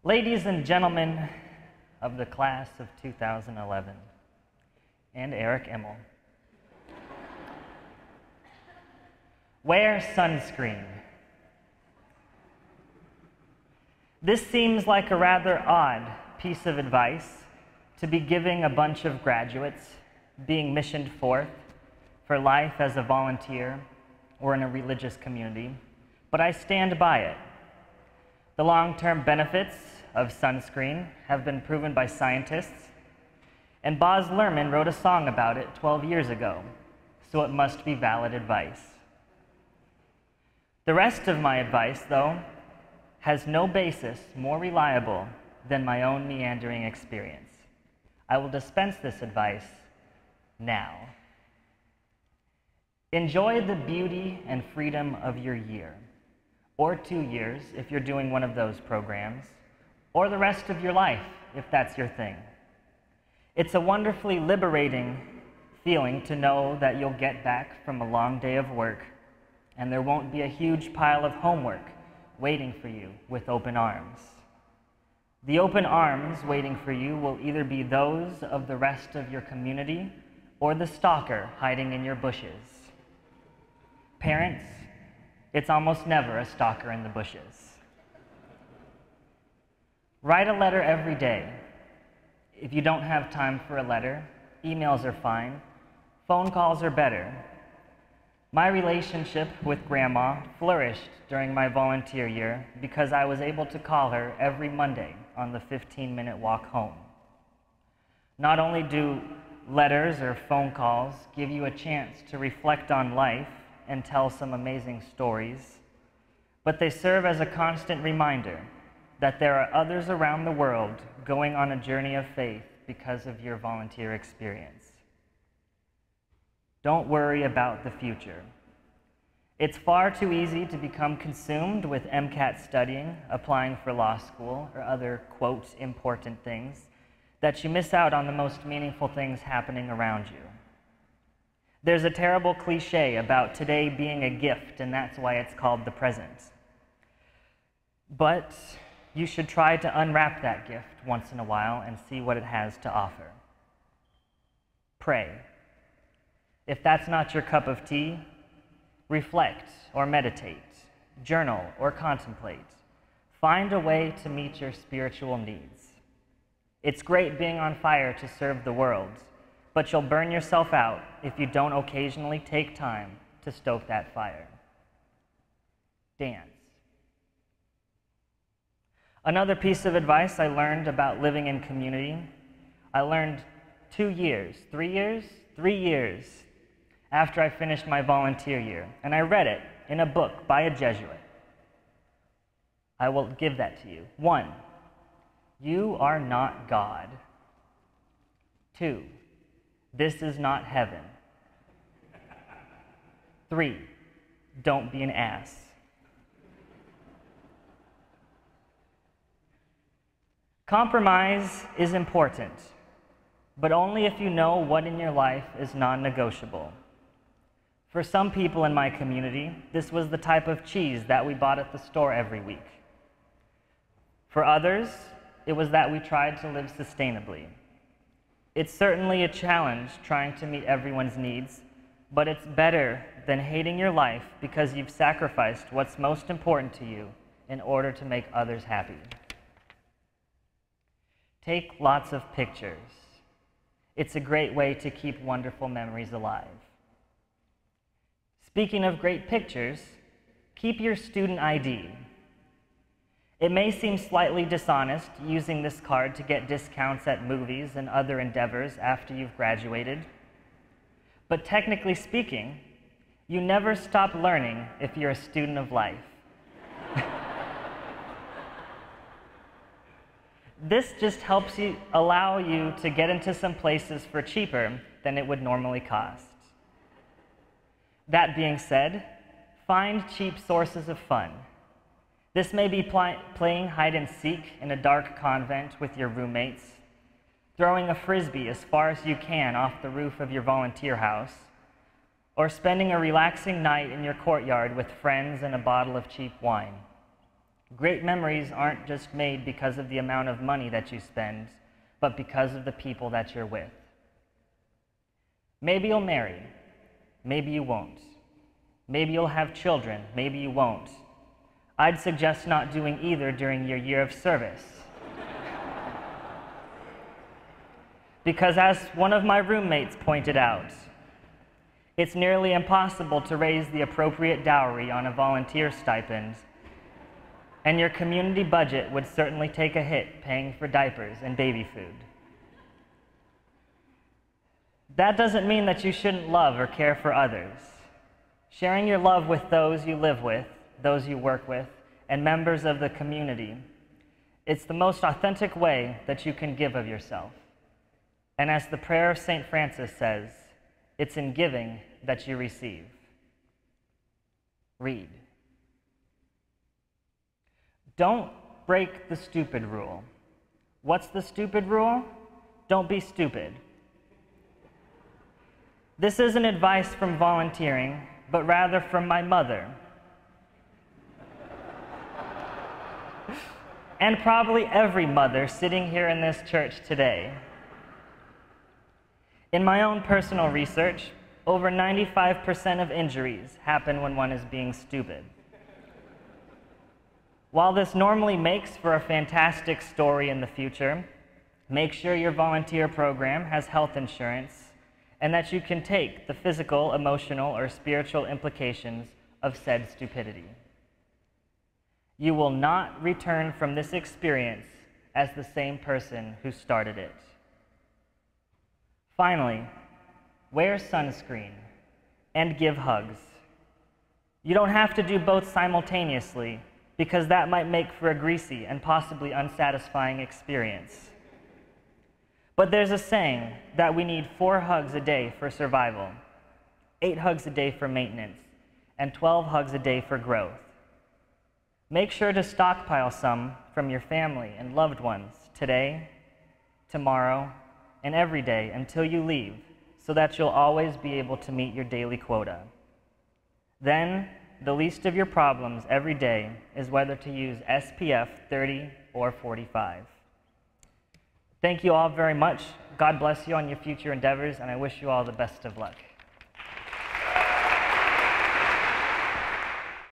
Ladies and gentlemen of the class of 2011, and Eric Immel, wear sunscreen. This seems like a rather odd piece of advice to be giving a bunch of graduates being missioned forth for life as a volunteer or in a religious community, but I stand by it. The long-term benefits of sunscreen have been proven by scientists, and Baz Luhrmann wrote a song about it 12 years ago, so it must be valid advice. The rest of my advice, though, has no basis more reliable than my own meandering experience. I will dispense this advice now. Enjoy the beauty and freedom of your year, or 2 years if you're doing one of those programs, or the rest of your life if that's your thing. It's a wonderfully liberating feeling to know that you'll get back from a long day of work and there won't be a huge pile of homework waiting for you with open arms. The open arms waiting for you will either be those of the rest of your community or the stalker hiding in your bushes. Parents, it's almost never a stalker in the bushes. Write a letter every day. If you don't have time for a letter, emails are fine. Phone calls are better. My relationship with Grandma flourished during my volunteer year because I was able to call her every Monday on the 15-minute walk home. Not only do letters or phone calls give you a chance to reflect on life and tell some amazing stories, but they serve as a constant reminder that there are others around the world going on a journey of faith because of your volunteer experience. Don't worry about the future. It's far too easy to become consumed with MCAT studying, applying for law school, or other, quote, important things, that you miss out on the most meaningful things happening around you. There's a terrible cliche about today being a gift, and that's why it's called the present. But you should try to unwrap that gift once in a while and see what it has to offer. Pray. If that's not your cup of tea, reflect or meditate, journal or contemplate. Find a way to meet your spiritual needs. It's great being on fire to serve the world, but you'll burn yourself out if you don't occasionally take time to stoke that fire. Dance. Another piece of advice I learned about living in community, I learned 3 years after I finished my volunteer year, and I read it in a book by a Jesuit. I will give that to you. 1, you are not God. 2, this is not heaven. 3, don't be an ass. Compromise is important, but only if you know what in your life is non-negotiable. For some people in my community, this was the type of cheese that we bought at the store every week. For others, it was that we tried to live sustainably. It's certainly a challenge trying to meet everyone's needs, but it's better than hating your life because you've sacrificed what's most important to you in order to make others happy. Take lots of pictures. It's a great way to keep wonderful memories alive. Speaking of great pictures, keep your student ID. It may seem slightly dishonest using this card to get discounts at movies and other endeavors after you've graduated, but technically speaking, you never stop learning if you're a student of life. This just helps allow you to get into some places for cheaper than it would normally cost. That being said, find cheap sources of fun. This may be playing hide and seek in a dark convent with your roommates, throwing a frisbee as far as you can off the roof of your volunteer house, or spending a relaxing night in your courtyard with friends and a bottle of cheap wine. Great memories aren't just made because of the amount of money that you spend, but because of the people that you're with. Maybe you'll marry, maybe you won't. Maybe you'll have children, maybe you won't. I'd suggest not doing either during your year of service. Because as one of my roommates pointed out, it's nearly impossible to raise the appropriate dowry on a volunteer stipend, and your community budget would certainly take a hit paying for diapers and baby food. That doesn't mean that you shouldn't love or care for others. Sharing your love with those you live with, those you work with, and members of the community, it's the most authentic way that you can give of yourself. And as the prayer of St. Francis says, it's in giving that you receive. Read. Don't break the stupid rule. What's the stupid rule? Don't be stupid. This isn't advice from volunteering, but rather from my mother. And probably every mother sitting here in this church today. In my own personal research, over 95% of injuries happen when one is being stupid. While this normally makes for a fantastic story in the future, make sure your volunteer program has health insurance and that you can take the physical, emotional, or spiritual implications of said stupidity. You will not return from this experience as the same person who started it. Finally, wear sunscreen and give hugs. You don't have to do both simultaneously because that might make for a greasy and possibly unsatisfying experience. But there's a saying that we need 4 hugs a day for survival, 8 hugs a day for maintenance, and 12 hugs a day for growth. Make sure to stockpile some from your family and loved ones today, tomorrow, and every day until you leave, so that you'll always be able to meet your daily quota. Then, the least of your problems every day is whether to use SPF 30 or 45. Thank you all very much. God bless you on your future endeavors, and I wish you all the best of luck.